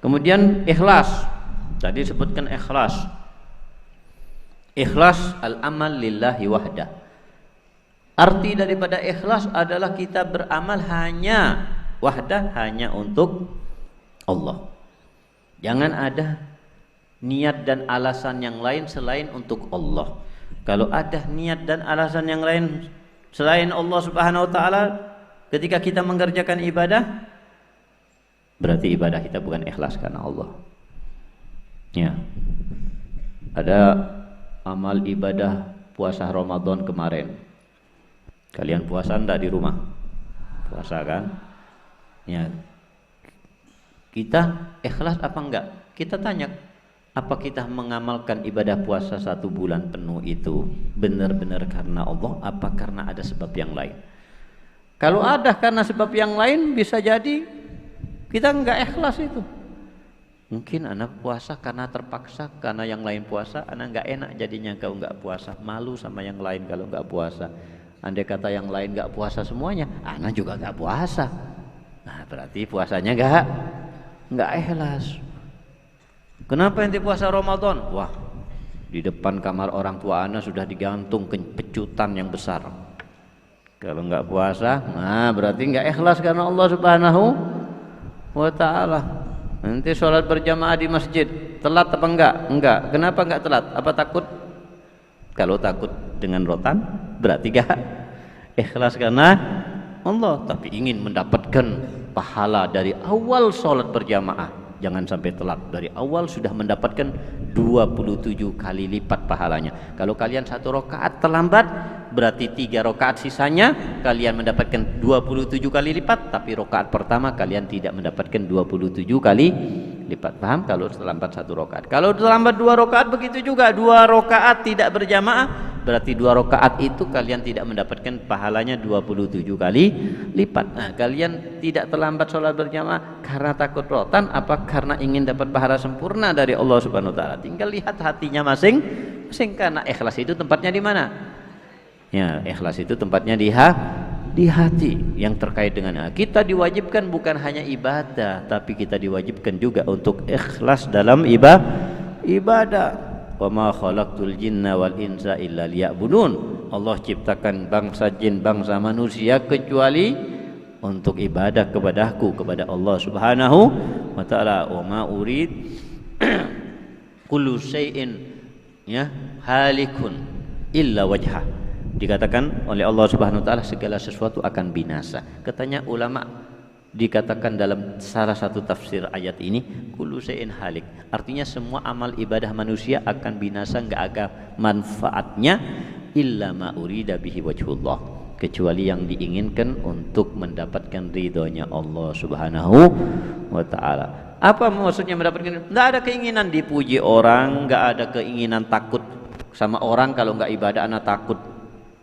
Kemudian ikhlas. Tadi sebutkan ikhlas. Ikhlas al-amal lillahi wahdah. Arti daripada ikhlas adalah kita beramal hanya wahdah, hanya untuk Allah. Jangan ada niat dan alasan yang lain selain untuk Allah. Kalau ada niat dan alasan yang lain selain Allah Subhanahu wa taala ketika kita mengerjakan ibadah, berarti ibadah kita bukan ikhlas karena Allah. Ya. Ada amal ibadah puasa Ramadan kemarin. Kalian puasa enggak di rumah? Puasa kan? Ya. Kita ikhlas apa enggak? Kita tanya, apa kita mengamalkan ibadah puasa 1 bulan penuh itu benar-benar karena Allah, apa karena ada sebab yang lain? Kalau ada karena sebab yang lain, bisa jadi kita enggak ikhlas itu. Mungkin anak puasa karena terpaksa, karena yang lain puasa, anak enggak enak jadinya kau enggak puasa, malu sama yang lain kalau enggak puasa. Andai kata yang lain enggak puasa semuanya, anak juga enggak puasa. Nah, berarti puasanya enggak ikhlas. Kenapa ente puasa Ramadan? Wah, di depan kamar orang tua anak sudah digantung pecutan yang besar. Kalau enggak puasa, nah berarti enggak ikhlas karena Allah Subhanahu wa taala. Nanti sholat berjamaah di masjid, telat apa enggak? Enggak. Kenapa enggak telat? Apa takut? Kalau takut dengan rotan, berarti enggak ikhlas karena Allah, tapi ingin mendapatkan pahala dari awal sholat berjamaah. Jangan sampai telat, dari awal sudah mendapatkan 27 kali lipat pahalanya. Kalau kalian 1 rakaat terlambat, berarti 3 rakaat sisanya kalian mendapatkan 27 kali lipat, tapi rakaat pertama kalian tidak mendapatkan 27 kali lipat. Paham? Kalau terlambat 1 rakaat. Kalau terlambat 2 rakaat begitu juga, 2 rakaat tidak berjamaah, berarti 2 rakaat itu kalian tidak mendapatkan pahalanya 27 kali lipat. Nah, kalian tidak terlambat sholat berjamaah karena takut rotan, apa karena ingin dapat pahala sempurna dari Allah Subhanahu wa taala? Tinggal lihat hatinya masing-masing, karena ikhlas itu tempatnya di mana? Ya, ikhlas itu tempatnya di hati. Yang terkait dengan kita diwajibkan bukan hanya ibadah, tapi kita diwajibkan juga untuk ikhlas dalam ibadah. Wa ma khalaqtul jinna wal insa illa liya'budun. Allah ciptakan bangsa jin, bangsa manusia kecuali untuk ibadah kepadaku, kepada Allah Subhanahu wa taala. Wa ma urid kullu syai'in ya halikun illa wajha. Dikatakan oleh Allah Subhanahu wa taala segala sesuatu akan binasa. Katanya ulama, dikatakan dalam salah satu tafsir ayat ini, kullu syai'in halik, artinya semua amal ibadah manusia akan binasa, enggak ada manfaatnya, illa ma urida bihi wajhullah, kecuali yang diinginkan untuk mendapatkan ridhonya Allah Subhanahu wa taala. Apa maksudnya mendapatkan? Enggak ada keinginan dipuji orang, enggak ada keinginan takut sama orang. Kalau enggak ibadah anak takut,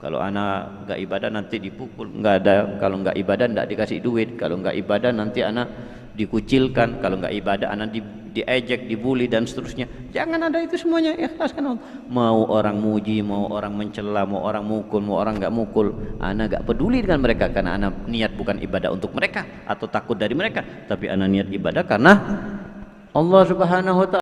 kalau anak enggak ibadah nanti dipukul, enggak ada. Kalau enggak ibadah enggak dikasih duit, kalau enggak ibadah nanti anak dikucilkan, kalau enggak ibadah anak diejek, dibully dan seterusnya. Jangan ada itu semuanya, ikhlaskan Allah. Mau orang muji, mau orang mencela, mau orang mukul, mau orang enggak mukul, anak enggak peduli dengan mereka, karena anak niat bukan ibadah untuk mereka atau takut dari mereka, tapi anak niat ibadah karena Allah Subhanahu wa taala.